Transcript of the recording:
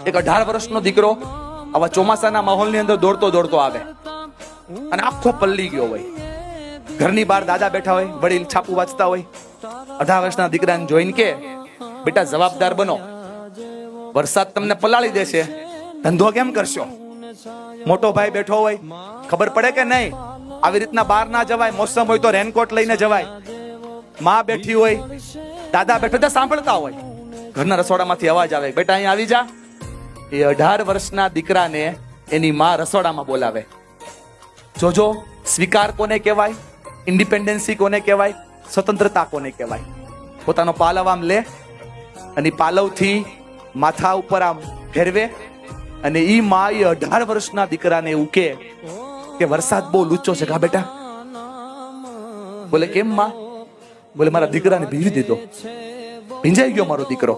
એક 18 વર્ષનો દીકરો આવા ચોમાસાના માહોલની અંદર દોડતો દોડતો આવે અને આખો પલ્લી ગયો હોય. ઘરની બહાર દાદા બેઠા હોય, વડીલ છાપું વાંચતા હોય. 18 વર્ષના દીકરાને જોઈને કે, બેટા જવાબદાર બનો, વરસાદ તમને પલાળી દેશે, ધંધો કેમ કરશો? મોટો ભાઈ બેઠો હોય, ખબર પડે કે નહીં, આવી રીતના બહાર ના જવાય, મોસમ હોય તો રેનકોટ લઈને જવાય. માં બેઠી હોય, દાદા બેઠા સાંભળતા હોય. ઘરના રસોડામાંથી અવાજ આવે, બેટા અહીં આવી જા. એ 18 વર્ષના દીકરાને એની માં રસોડામાં બોલાવે. જોજો, સ્વીકાર કોને કહેવાય, ઇન્ડિપેન્ડન્સી કોને કહેવાય, સ્વતંત્રતા કોને કહેવાય. પોતાનો પાલવ આમ લે અને પાલવથી માથા ઉપર આમ ફેરવે અને ઈ માં એ 18 વર્ષના દીકરાને એવું કે વરસાદ બહુ લૂચો છે કા બેટા? બોલે કેમ માં? બોલે મારા દીકરાને ભીંજી દીધો, ભીંજાઈ ગયો મારો દીકરો.